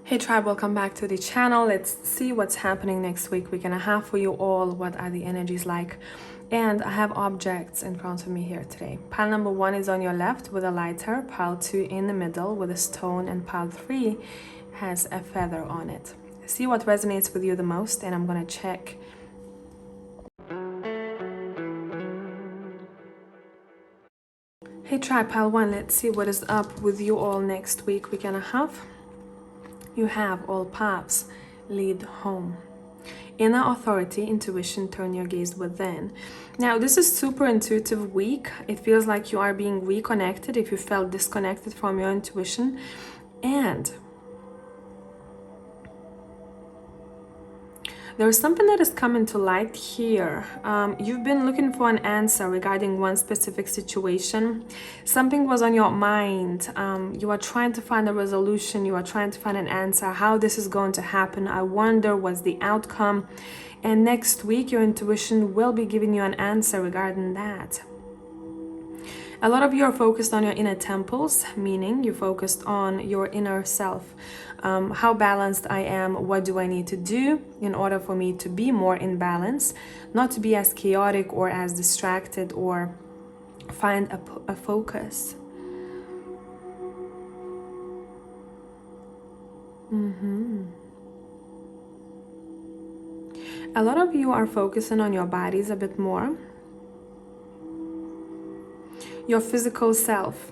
Hey tribe, welcome back to the channel. Let's see what's happening next week and a half for you all. What are the energies like? And I have objects in front of me here today. Pile number 1 is on your left with a lighter, pile 2 in the middle with a stone, and pile 3 has a feather on it. See what resonates with you the most, and I'm gonna check. Hey tribe, pile 1, let's see what is up with you all next week and a half. You have all paths lead home. Inner authority, intuition, turn your gaze within. Now, this is super intuitive week. It feels like you are being reconnected if you felt disconnected from your intuition. And there is something that is coming to light here. You've been looking for an answer regarding one specific situation. Something was on your mind. You are trying to find a resolution. You are trying to find an answer. How this is going to happen. I wonder what's the outcome. And next week, your intuition will be giving you an answer regarding that. A lot of you are focused on your inner temples, meaning you're focused on your inner self. How balanced I am, what do I need to do in order for me to be more in balance, not to be as chaotic or as distracted, or find a focus. A lot of you are focusing on your bodies a bit more. Your physical self.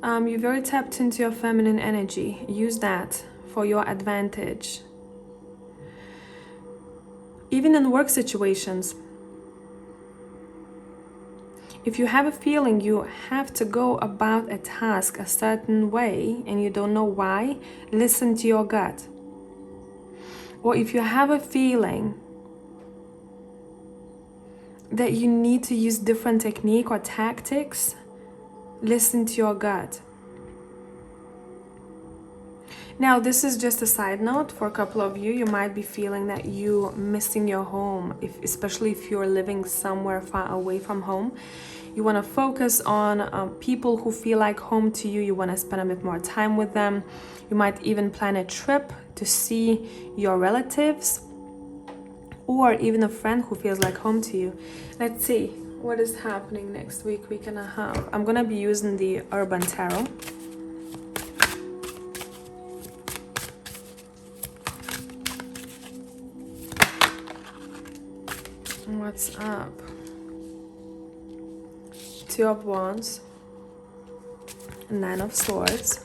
You're very tapped into your feminine energy. Use that for your advantage. Even in work situations, if you have a feeling you have to go about a task a certain way and you don't know why, listen to your gut. Or if you have a feeling that you need to use different technique or tactics, listen to your gut. Now, this is just a side note for a couple of you. You might be feeling that you're missing your home, especially if you're living somewhere far away from home. You want to focus on people who feel like home to you. You want to spend a bit more time with them. You might even plan a trip to see your relatives, or even a friend who feels like home to you. Let's see what is happening next week and a half. I'm gonna be using the Urban Tarot. What's up? 2 of Wands, 9 of Swords,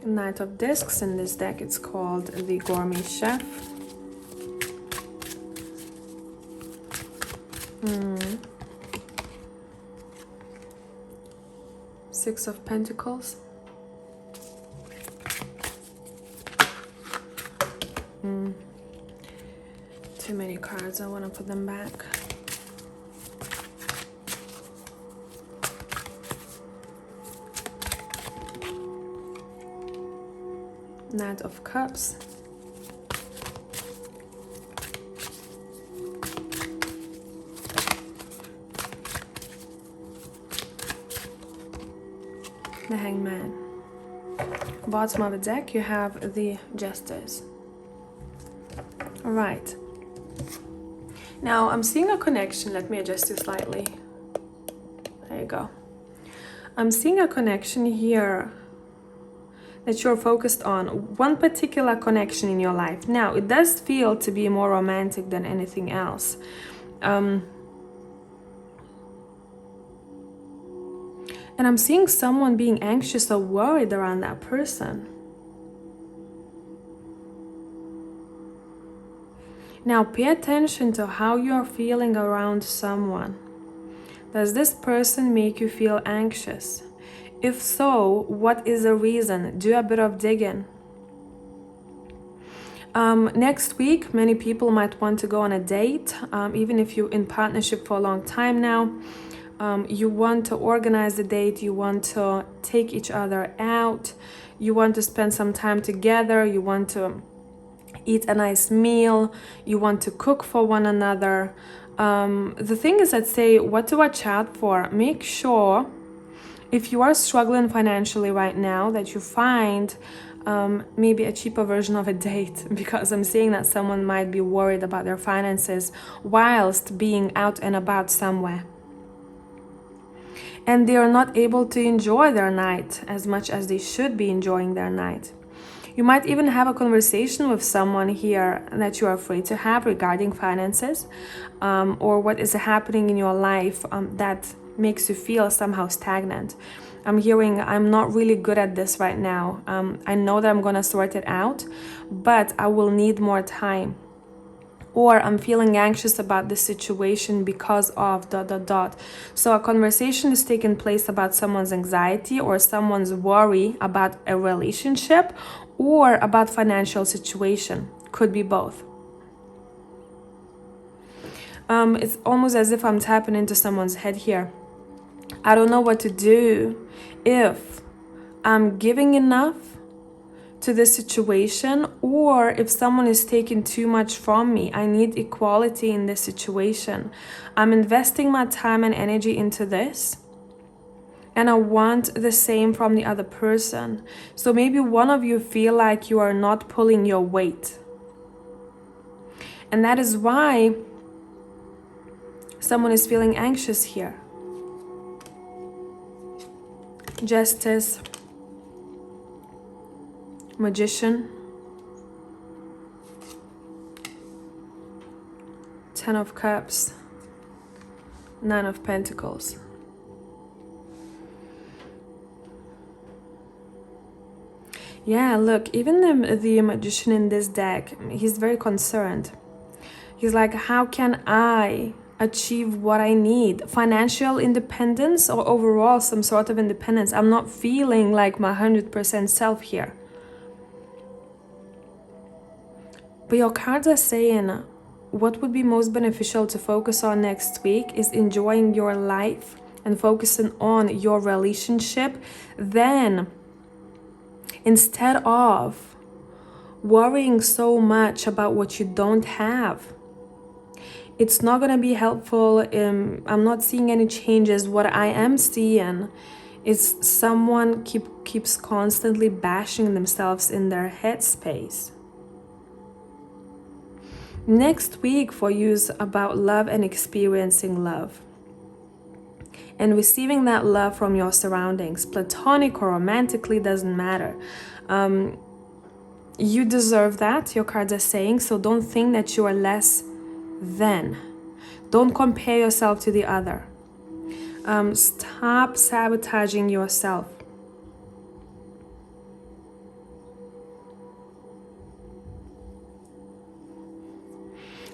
Knight of Discs. In this deck, it's called the Gourmet Chef. Six of Pentacles. Too many cards. I want to put them back. Knight of Cups. The Hangman. Bottom of the deck, you have the Jesters. All right. Now, I'm seeing a connection. Let me adjust you slightly. There you go. I'm seeing a connection here that you're focused on, one particular connection in your life. Now, it does feel to be more romantic than anything else. And I'm seeing someone being anxious or worried around that person. Now, pay attention to how you're feeling around someone. Does this person make you feel anxious? If so, what is the reason? Do a bit of digging. Next week, many people might want to go on a date, even if you're in partnership for a long time now. You want to organize the date, you want to take each other out, you want to spend some time together, you want to eat a nice meal, you want to cook for one another. The thing is that say what to watch out for. Make sure if you are struggling financially right now that you find maybe a cheaper version of a date, because I'm seeing that someone might be worried about their finances whilst being out and about somewhere. And they are not able to enjoy their night as much as they should be enjoying their night. You might even have a conversation with someone here that you are afraid to have regarding finances, or what is happening in your life that makes you feel somehow stagnant. I'm hearing I'm not really good at this right now. I know that I'm gonna sort it out, but I will need more time. Or I'm feeling anxious about this situation because of ... So a conversation is taking place about someone's anxiety or someone's worry about a relationship or about financial situation. Could be both. It's almost as if I'm tapping into someone's head here. I don't know what to do if I'm giving enough to this situation, or if someone is taking too much from me. I need equality in this situation. I'm investing my time and energy into this, and I want the same from the other person. So maybe one of you feel like you are not pulling your weight, and that is why someone is feeling anxious here. Justice, Magician, Ten of Cups, Nine of Pentacles. Yeah, look, even the Magician in this deck, he's very concerned. He's like, how can I achieve what I need? Financial independence or overall some sort of independence? I'm not feeling like my 100% self here. But your cards are saying what would be most beneficial to focus on next week is enjoying your life and focusing on your relationship. Then, instead of worrying so much about what you don't have, it's not going to be helpful. I'm not seeing any changes. What I am seeing is someone keeps constantly bashing themselves in their headspace. Next week for you is about love and experiencing love and receiving that love from your surroundings. Platonic or romantically, doesn't matter. You deserve that, your cards are saying, so don't think that you are less than. Don't compare yourself to the other. Stop sabotaging yourself.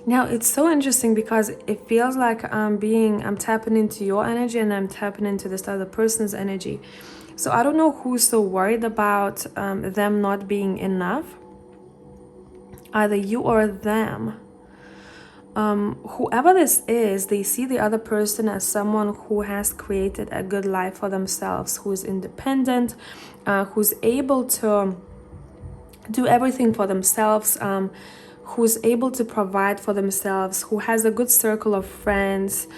Now, it's so interesting because it feels like I'm tapping into your energy and I'm tapping into this other person's energy. So I don't know who's so worried about them not being enough. Either you or them. Whoever this is, they see the other person as someone who has created a good life for themselves, who is independent, who's able to do everything for themselves, who's able to provide for themselves, who has a good circle of friends,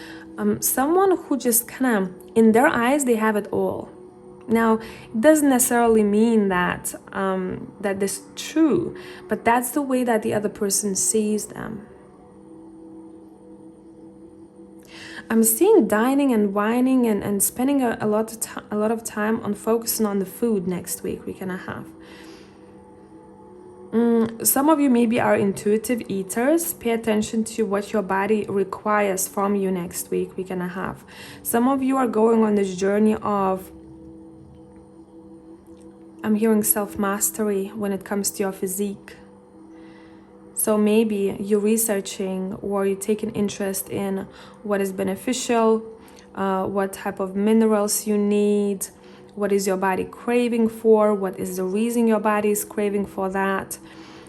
someone who just kind of, in their eyes, they have it all. Now, it doesn't necessarily mean that that is true, but that's the way that the other person sees them. I'm seeing dining and wining and spending a lot of time on focusing on the food next week and a half. Some of you maybe are intuitive eaters. Pay attention to what your body requires from you next week and a half. Some of you are going on this journey of, I'm hearing self-mastery when it comes to your physique. So maybe you're researching or you're taking interest in what is beneficial, what type of minerals you need, what is your body craving for, what is the reason your body is craving for that,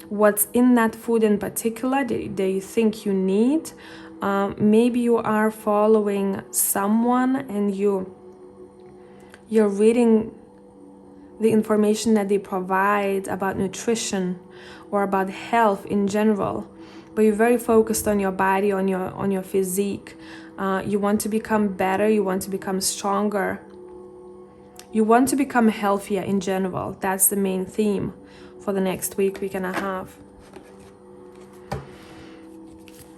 what's in that food in particular that you think you need. Maybe you are following someone and you're reading the information that they provide about nutrition or about health in general, but you're very focused on your body, on your physique. You want to become better, you want to become stronger, you want to become healthier in general. That's the main theme for the next week and a half.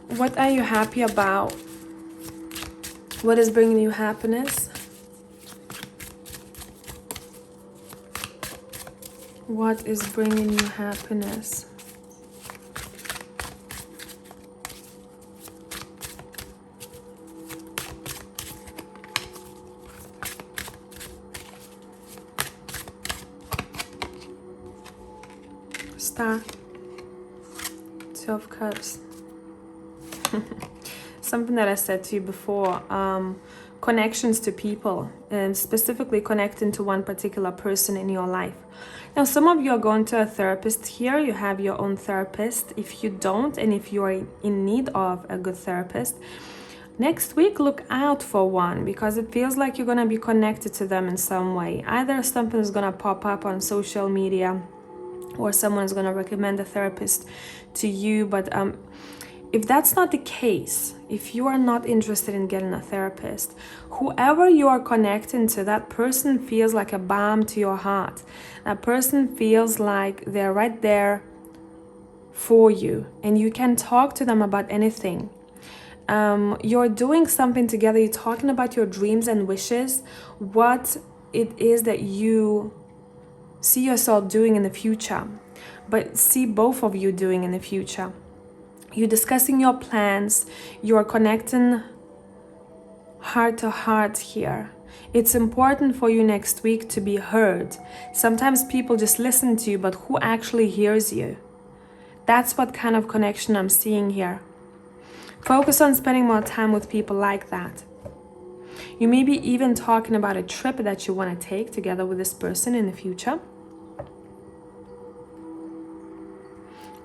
What are you happy about? What is bringing you happiness? What is bringing you happiness? Star. Two of Cups. Something that I said to you before, connections to people, and specifically connecting to one particular person in your life. Now, some of you are going to a therapist here. You have your own therapist. If you don't, and if you are in need of a good therapist, next week, look out for one, because it feels like you're going to be connected to them in some way. Either something is going to pop up on social media, or someone's going to recommend a therapist to you. But if that's not the case, if you are not interested in getting a therapist, whoever you are connecting to, that person feels like a balm to your heart. That person feels like they're right there for you, and you can talk to them about anything. You're doing something together, you're talking about your dreams and wishes, what it is that you see yourself doing in the future, but see both of you doing in the future. You're discussing your plans. You are connecting heart to heart here. It's important for you next week to be heard. Sometimes people just listen to you, but who actually hears you? That's what kind of connection I'm seeing here. Focus on spending more time with people like that. You may be even talking about a trip that you want to take together with this person in the future.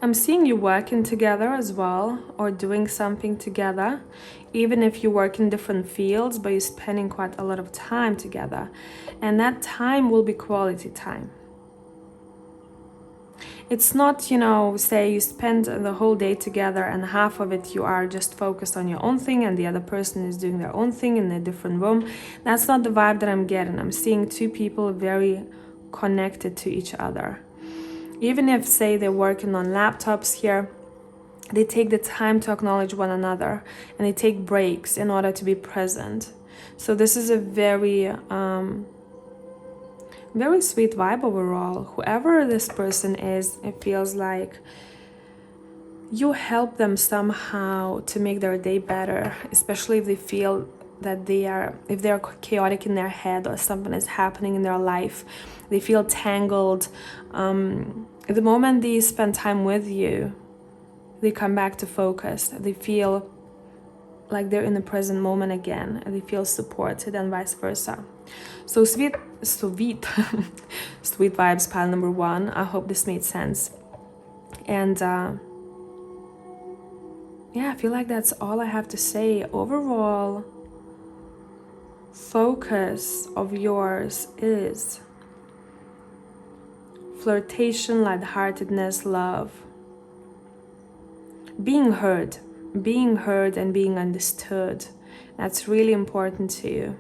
I'm seeing you working together as well, or doing something together, even if you work in different fields, but you're spending quite a lot of time together. And that time will be quality time. It's not, say you spend the whole day together and half of it you are just focused on your own thing and the other person is doing their own thing in a different room. That's not the vibe that I'm getting. I'm seeing two people very connected to each other. Even if, say, they're working on laptops here, they take the time to acknowledge one another and they take breaks in order to be present. So this is a very, very sweet vibe overall. Whoever this person is, it feels like you help them somehow to make their day better, especially if they feel that if they're chaotic in their head or something is happening in their life, they feel tangled. The moment they spend time with you, they come back to focus. They feel like they're in the present moment again, and they feel supported, and vice versa. So sweet sweet vibes, pile number one. I hope this made sense. And yeah, I feel like that's all I have to say. Overall focus of yours is flirtation, lightheartedness, love, being heard and being understood. That's really important to you.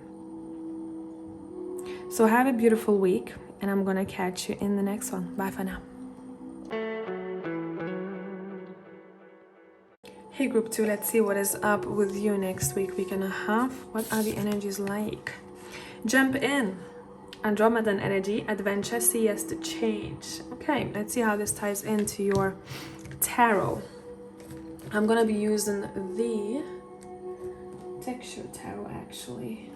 So have a beautiful week, and I'm gonna catch you in the next one. Bye for now. Hey group 2, let's see what is up with you next week and a half. What are the energies like? Jump in. Andromedan energy, adventure, say yes to change. Okay, let's see how this ties into your tarot. I'm gonna be using the texture tarot actually.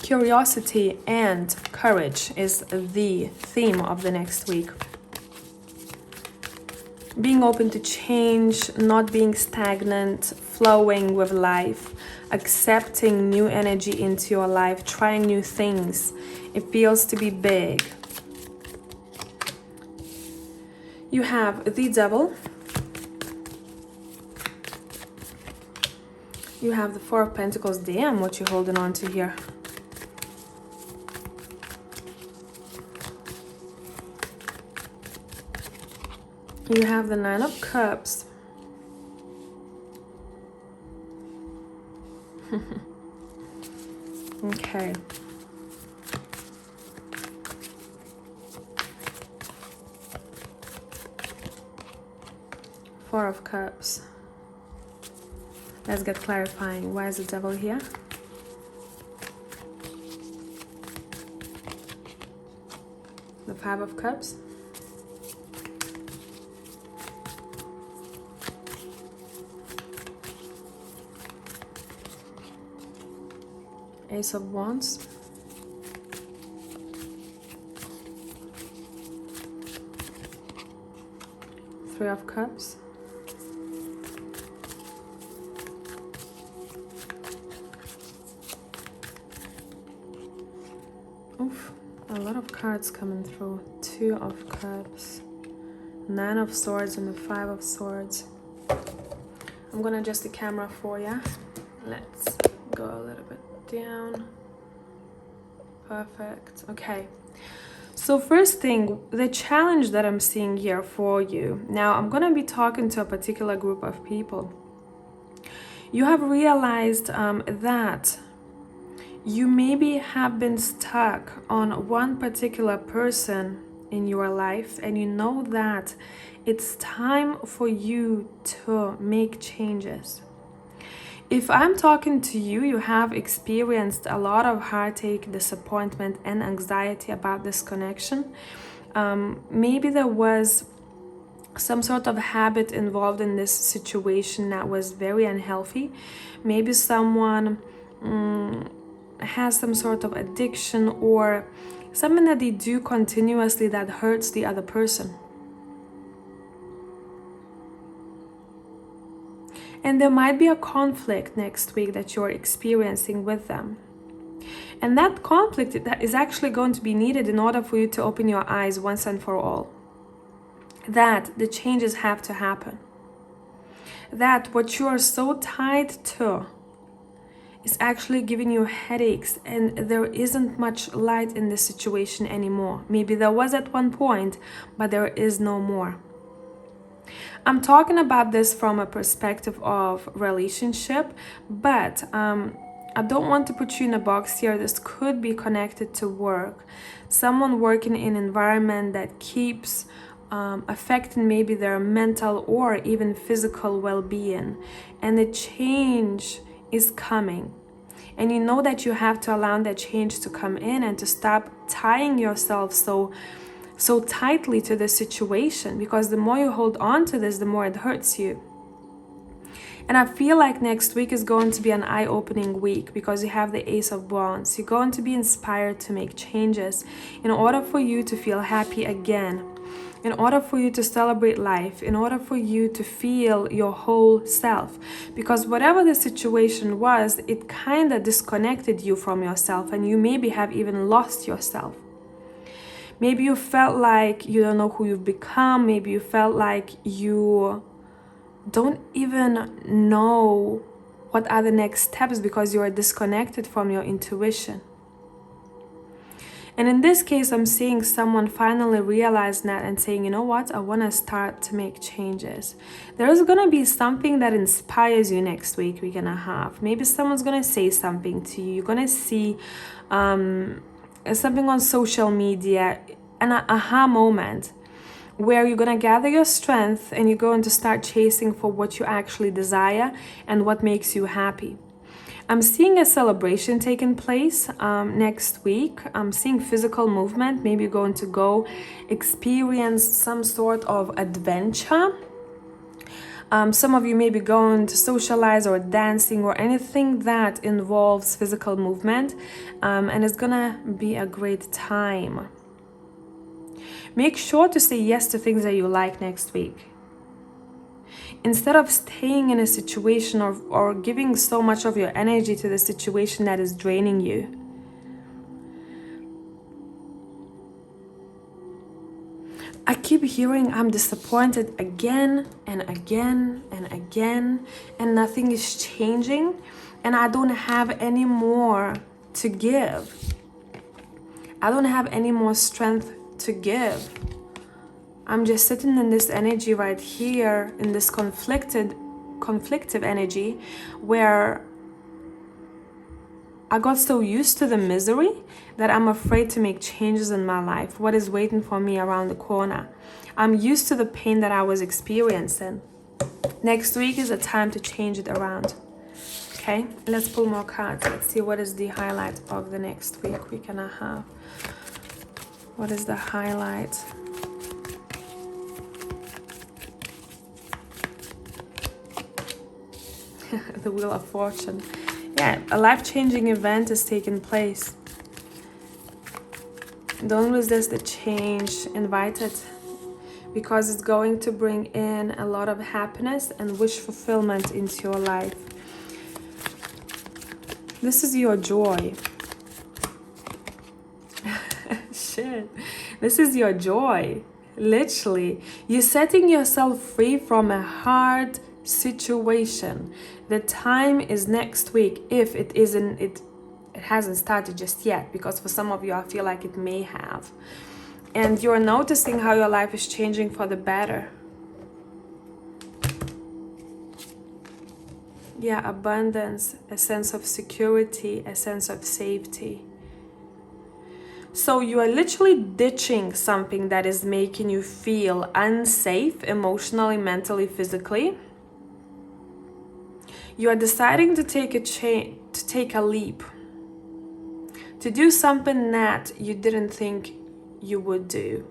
Curiosity and courage is the theme of the next week. Being open to change, not being stagnant, flowing with life, accepting new energy into your life, trying new things. It feels to be big. You have the Devil. You have the Four of Pentacles. Damn, what you holding on to here. You have the Nine of Cups. Okay. Four of Cups. Let's get clarifying. Why is the Devil here? The Five of Cups. Ace of Wands. Three of Cups. Oof, a lot of cards coming through. Two of Cups. Nine of Swords and the Five of Swords. I'm gonna adjust the camera for you. Let's go a little bit down. Perfect. Okay. So first thing, the challenge that I'm seeing here for you. Now, I'm going to be talking to a particular group of people. You have realized that you maybe have been stuck on one particular person in your life, and you know that it's time for you to make changes. If I'm talking to you, you have experienced a lot of heartache, disappointment, and anxiety about this connection. Maybe there was some sort of habit involved in this situation that was very unhealthy. Maybe someone has some sort of addiction or something that they do continuously that hurts the other person. And there might be a conflict next week that you're experiencing with them. And that conflict is actually going to be needed in order for you to open your eyes once and for all. That the changes have to happen. That what you are so tied to is actually giving you headaches, and there isn't much light in this situation anymore. Maybe there was at one point, but there is no more. I'm talking about this from a perspective of relationship, but I don't want to put you in a box here. This could be connected to work. Someone working in an environment that keeps affecting maybe their mental or even physical well-being. And the change is coming. And you know that you have to allow that change to come in and to stop tying yourself so tightly to the situation, because the more you hold on to this, the more it hurts you. And I feel like next week is going to be an eye-opening week because you have the Ace of Wands. You're going to be inspired to make changes in order for you to feel happy again, in order for you to celebrate life, in order for you to feel your whole self. Because whatever the situation was, it kind of disconnected you from yourself, and you maybe have even lost yourself. Maybe you felt like you don't know who you've become. Maybe you felt like you don't even know what are the next steps because you are disconnected from your intuition. And in this case, I'm seeing someone finally realize that and saying, you know what, I want to start to make changes. There is going to be something that inspires you next week we're going to have. Maybe someone's going to say something to you. You're going to see something on social media, an aha moment where you're going to gather your strength and you're going to start chasing for what you actually desire and what makes you happy. I'm seeing a celebration taking place next week. I'm seeing physical movement. Maybe you're going to go experience some sort of adventure. Some of you may be going to socialize or dancing or anything that involves physical movement, and it's gonna be a great time. Make sure to say yes to things that you like next week. Instead of staying in a situation or giving so much of your energy to the situation that is draining you. I keep hearing I'm disappointed again and again and again, and nothing is changing, and I don't have any more to give. I don't have any more strength to give. I'm just sitting in this energy right here, in this conflictive energy, where I got so used to the misery that I'm afraid to make changes in my life. What is waiting for me around the corner? I'm used to the pain that I was experiencing. Next week is a time to change it around. Okay, let's pull more cards. Let's see what is the highlight of the next week and a half. What is the highlight? The Wheel of Fortune. Yeah, a life-changing event is taking place. Don't resist the change. Invite it, because it's going to bring in a lot of happiness and wish fulfillment into your life. This is your joy. Shit. This is your joy. Literally. You're setting yourself free from a hard situation. The time is next week, if it isn't, it hasn't started just yet, because for some of you I feel like it may have. And you're noticing how your life is changing for the better. Yeah, abundance, a sense of security, a sense of safety. So you are literally ditching something that is making you feel unsafe emotionally, mentally, physically. You are deciding to take a leap, to do something that you didn't think you would do,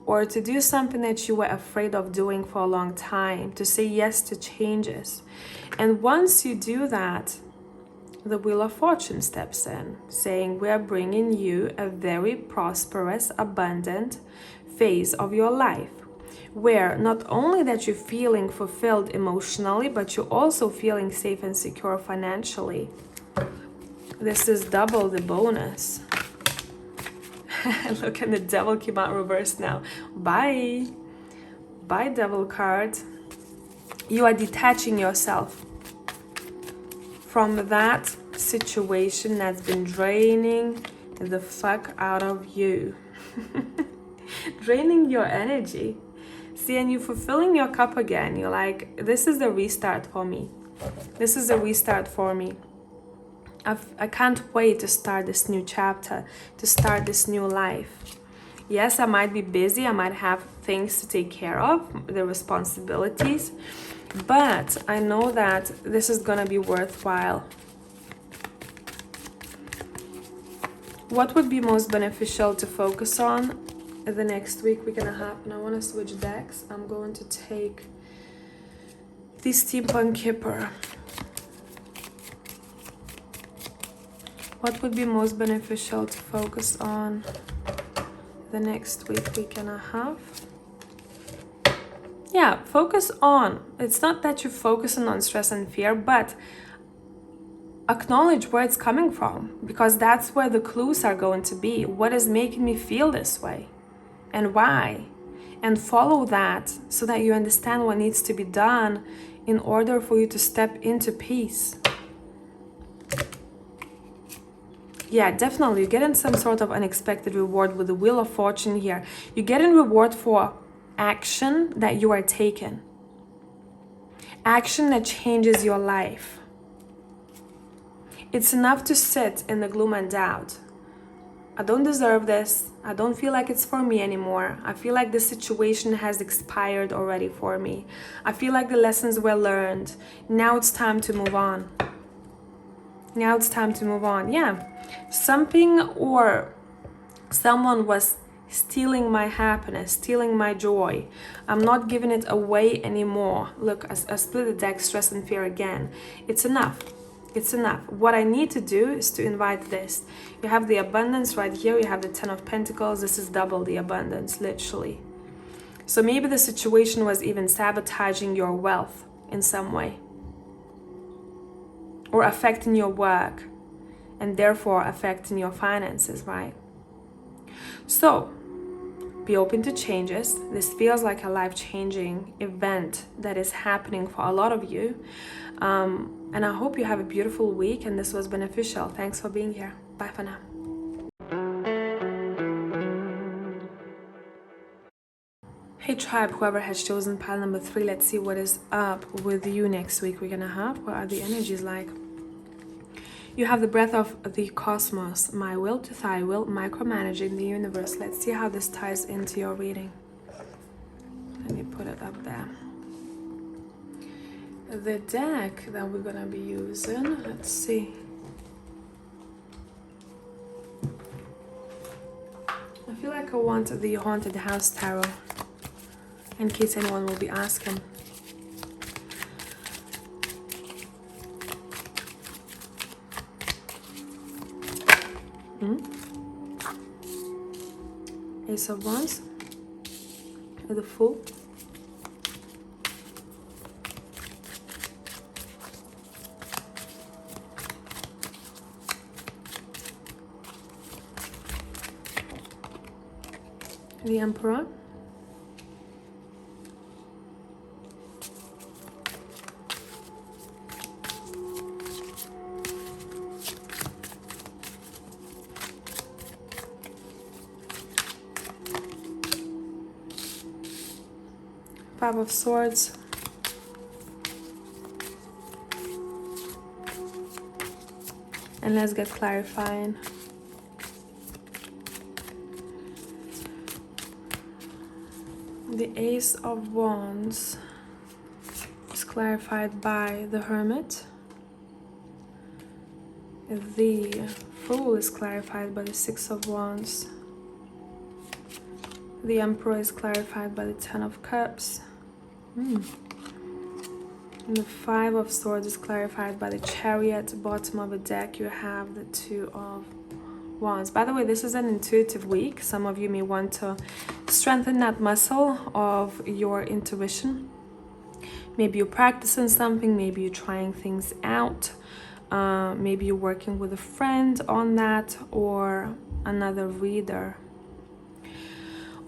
or to do something that you were afraid of doing for a long time, to say yes to changes. And once you do that, the Wheel of Fortune steps in, saying, we are bringing you a very prosperous, abundant phase of your life, where not only that you're feeling fulfilled emotionally, but you're also feeling safe and secure financially. This is double the bonus. Look, and the Devil came out reversed now. Bye. Bye, Devil card. You are detaching yourself from that situation that's been draining the fuck out of you. Draining your energy. See, and you're fulfilling your cup again. You're like, this is the restart for me. This is a restart for me. I can't wait to start this new chapter, to start this new life. Yes, I might be busy. I might have things to take care of, the responsibilities. But I know that this is going to be worthwhile. What would be most beneficial to focus on the next week and a half? And I want to switch decks. I'm going to take the Steampunk Kipper. What would be most beneficial to focus on the next week and a half? Yeah, focus on. It's not that you're focusing on stress and fear, but acknowledge where it's coming from, because that's where the clues are going to be. What is making me feel this way and why? And follow that so that you understand what needs to be done in order for you to step into peace. Yeah, definitely. You're getting some sort of unexpected reward with the Wheel of Fortune here. You're getting reward for action that you are taking. Action that changes your life. It's enough to sit in the gloom and doubt. I don't deserve this. I don't feel like it's for me anymore. I feel like the situation has expired already for me. I feel like the lessons were learned. Now it's time to move on. Now it's time to move on. Yeah. Something or someone was stealing my happiness, stealing my joy. I'm not giving it away anymore. Look, I split the deck, stress and fear again. It's enough. It's enough. What I need to do is to invite this. You have the abundance right here. You have the 10 of Pentacles. This is double the abundance, literally. So maybe the situation was even sabotaging your wealth in some way, or affecting your work, and therefore affecting your finances, right? So Be open to changes. This feels like a life-changing event that is happening for a lot of you. And I hope you have a beautiful week and this was beneficial. Thanks for being here. Bye for now. Hey tribe, whoever has chosen pile number 3, let's see what is up with you next week. We're gonna have, what are the energies like? You have the breath of the cosmos, my will to thy will, micromanaging the universe. Let's see how this ties into your reading. Let me put it up there. The deck that we're gonna be using, let's see. I feel like I want the Haunted House Tarot, in case anyone will be asking. Ace of Wands, the Fool, the Emperor, Five of Swords, and let's get clarifying. The Ace of Wands is clarified by the Hermit. The Fool is clarified by the Six of Wands. The Emperor is clarified by the Ten of Cups. And the Five of Swords is clarified by the Chariot. Bottom of the deck you have the Two of Wands. By the way, this is an intuitive week. Some of you may want to strengthen that muscle of your intuition. Maybe you're practicing something, maybe you're trying things out, maybe you're working with a friend on that or another reader.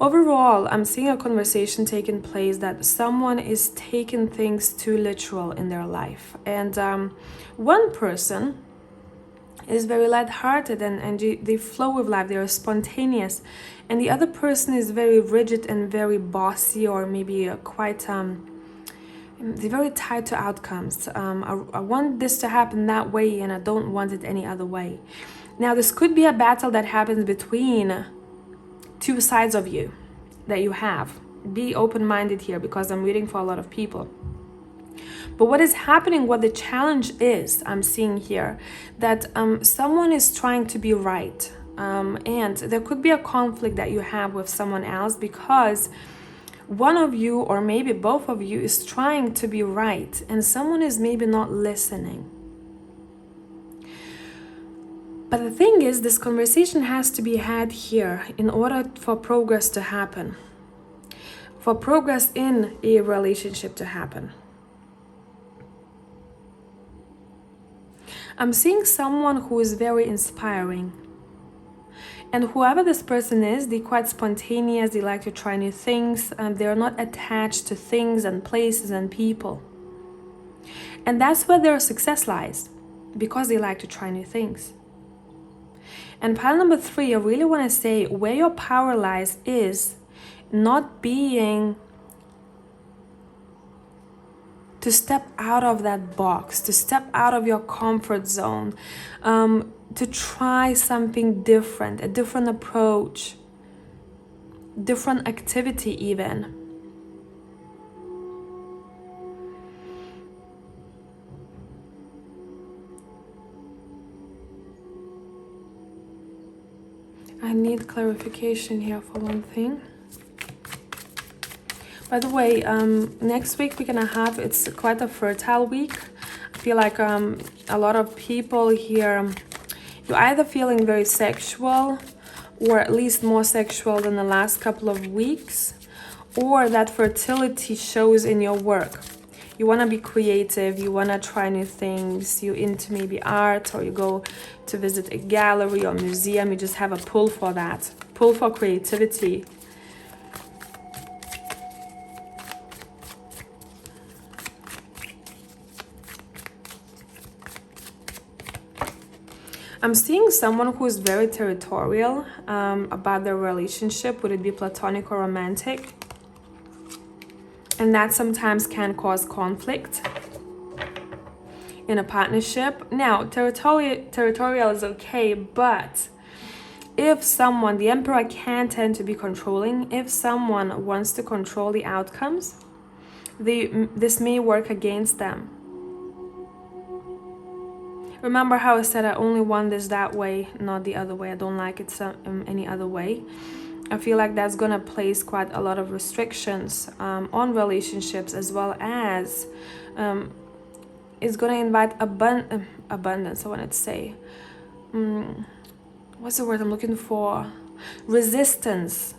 Overall, I'm seeing a conversation taking place that someone is taking things too literal in their life. And one person is very lighthearted and they flow with life, they're spontaneous. And the other person is very rigid and very bossy, or maybe quite, they're very tied to outcomes. I want this to happen that way and I don't want it any other way. Now, this could be a battle that happens between two sides of you that you have. Be open-minded here because I'm reading for a lot of people. But what is happening, what the challenge is, I'm seeing here, that someone is trying to be right. And there could be a conflict that you have with someone else because one of you, or maybe both of you, is trying to be right and someone is maybe not listening. But the thing is, this conversation has to be had here in order for progress to happen, for progress in a relationship to happen. I'm seeing someone who is very inspiring. And whoever this person is, they're quite spontaneous, they like to try new things, and they're not attached to things and places and people. And that's where their success lies, because they like to try new things. And pile number 3, I really want to say where your power lies is not being to step out of that box, to step out of your comfort zone, to try something different, a different approach, different activity even. I need clarification here for one thing. By the way, next week we're gonna have, it's quite a fertile week. I feel like a lot of people here, you're either feeling very sexual or at least more sexual than the last couple of weeks, or that fertility shows in your work. You want to be creative, you want to try new things, you're into maybe art, or you go to visit a gallery or museum, you just have a pull for that, pull for creativity. I'm seeing someone who is very territorial about their relationship. Would it be platonic or romantic? And that sometimes can cause conflict in a partnership. Now, territorial is okay, but if someone, the emperor can tend to be controlling. If someone wants to control the outcomes, this may work against them. Remember how I said I only want this that way, not the other way. I don't like it any other way. I feel like that's gonna place quite a lot of restrictions on relationships, as well as it's gonna invite abundance. I wanted to say, what's the word I'm looking for? Resistance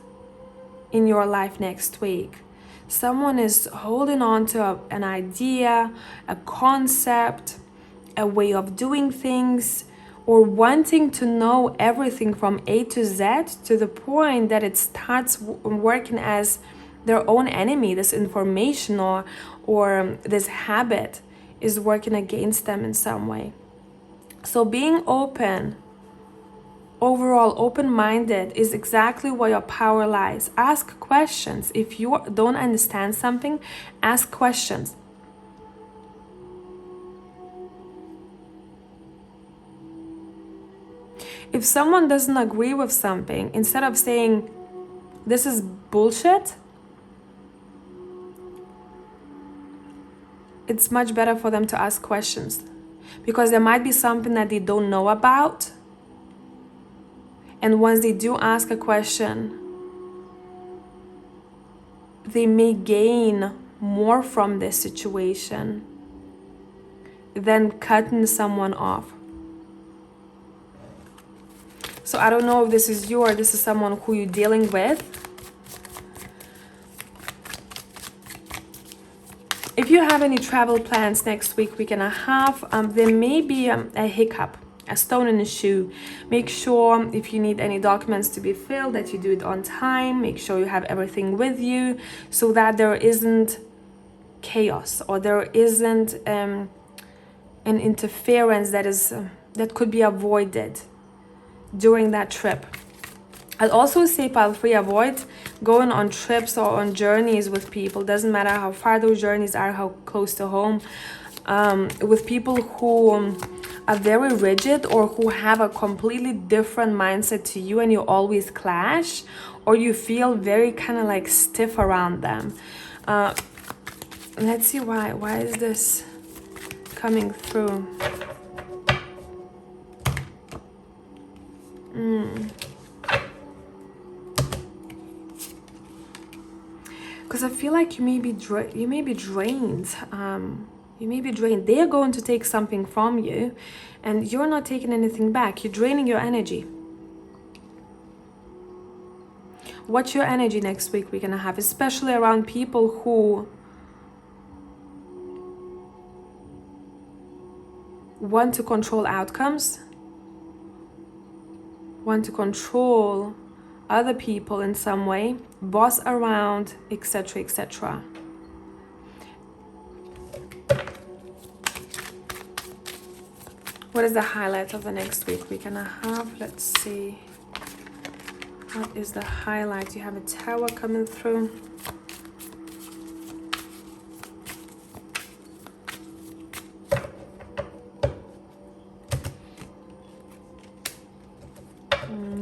in your life next week. Someone is holding on to an idea, a concept, a way of doing things, or wanting to know everything from A to Z to the point that it starts working as their own enemy. This information or this habit is working against them in some way. So being open, overall open-minded, is exactly where your power lies. Ask questions. If you don't understand something, ask questions. If someone doesn't agree with something, instead of saying, this is bullshit, it's much better for them to ask questions. Because there might be something that they don't know about. And once they do ask a question, they may gain more from this situation than cutting someone off. So I don't know if this is you or this is someone who you're dealing with. If you have any travel plans next week and a half, there may be a hiccup, a stone in the shoe. Make sure if you need any documents to be filled that you do it on time. Make sure you have everything with you so that there isn't chaos or there isn't an interference that could be avoided during that trip. I'd also say, pile 3, avoid going on trips or on journeys with people. Doesn't matter how far those journeys are, how close to home, with people who are very rigid or who have a completely different mindset to you, and you always clash, or you feel very kind of like stiff around them. Let's see why is this coming through. Because I feel like you may be drained. You may be drained. They are going to take something from you, and you're not taking anything back. You're draining your energy. What's your energy next week we're gonna have, especially around people who want to control outcomes, want to control other people in some way, boss around, etc., etc. What is the highlight of the next week and a half? Let's see. What is the highlight? You have a tower coming through.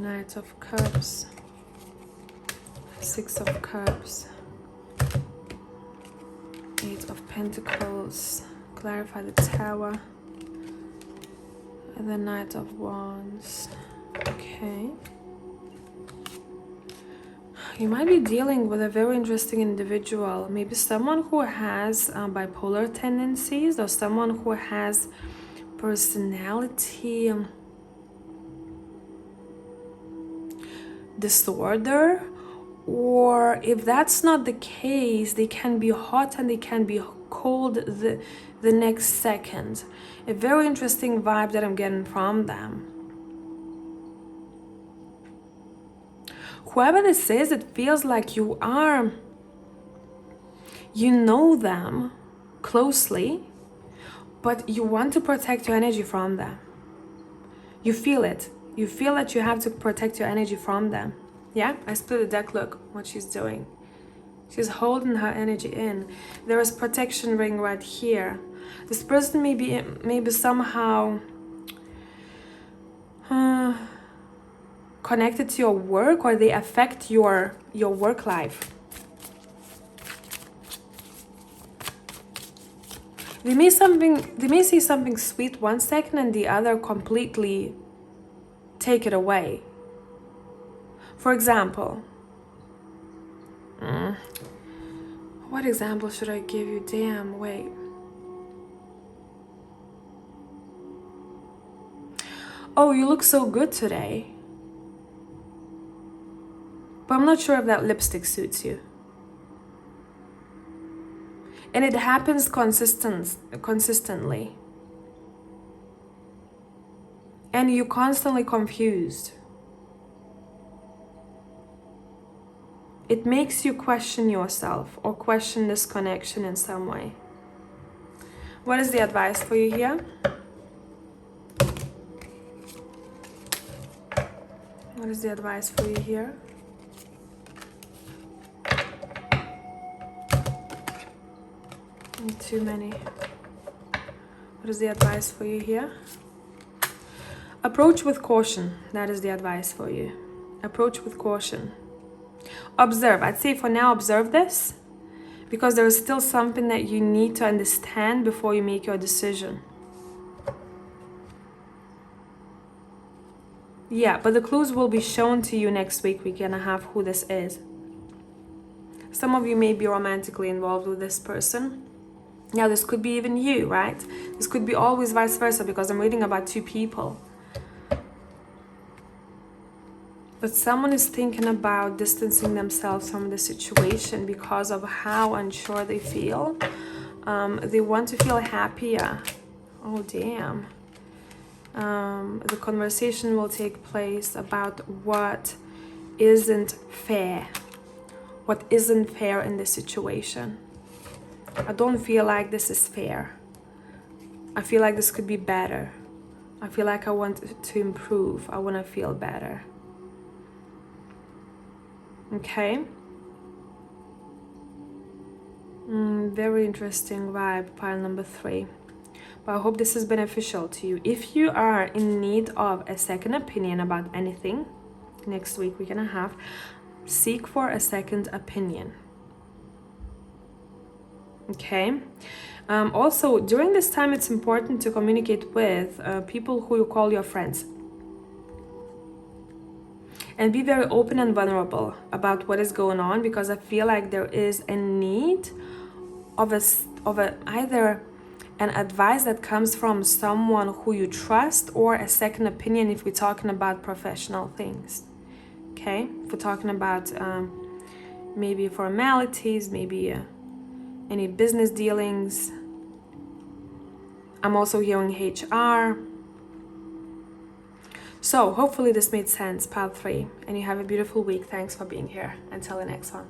Knight of Cups. 6 of Cups. 8 of Pentacles. Clarify the Tower. And the Knight of Wands. Okay. You might be dealing with a very interesting individual. Maybe someone who has bipolar tendencies, or someone who has personality disorder. Or if that's not the case, they can be hot and they can be cold the next second. A very interesting vibe that I'm getting from them. Whoever this is, it feels like you know them closely, but you want to protect your energy from them. You feel it. You feel that you have to protect your energy from them. Yeah, I split the deck. Look what she's doing. She's holding her energy in. There is protection ring right here. This person maybe somehow connected to your work, or they affect your work life. They may say something sweet one second and the other completely take it away. For example, what example should I give you? Damn, wait. Oh, you look so good today. But I'm not sure if that lipstick suits you. And it happens consistently. And you're constantly confused. It makes you question yourself or question this connection in some way. What is the advice for you here? What is the advice for you here? Too many. What is the advice for you here? Approach with caution. That is the advice for you. Approach with caution. Observe. I'd say for now, observe this, because there is still something that you need to understand before you make your decision. Yeah, but the clues will be shown to you next week. We're gonna have who this is. Some of you may be romantically involved with this person. Now, this could be even you, right? This could be always vice versa, because I'm reading about two people. But someone is thinking about distancing themselves from the situation because of how unsure they feel. They want to feel happier. Oh, damn. The conversation will take place about what isn't fair. What isn't fair in this situation. I don't feel like this is fair. I feel like this could be better. I feel like I want to improve. I want to feel better. Okay? Very interesting vibe, pile number 3. But I hope this is beneficial to you. If you are in need of a second opinion about anything, next week we're gonna have, seek for a second opinion. Okay? Also, during this time, it's important to communicate with people who you call your friends. And be very open and vulnerable about what is going on, because I feel like there is a need of either an advice that comes from someone who you trust, or a second opinion if we're talking about professional things. Okay? If we're talking about maybe formalities, maybe any business dealings. I'm also hearing HR. So hopefully this made sense, pile 3. And you have a beautiful week. Thanks for being here. Until the next one.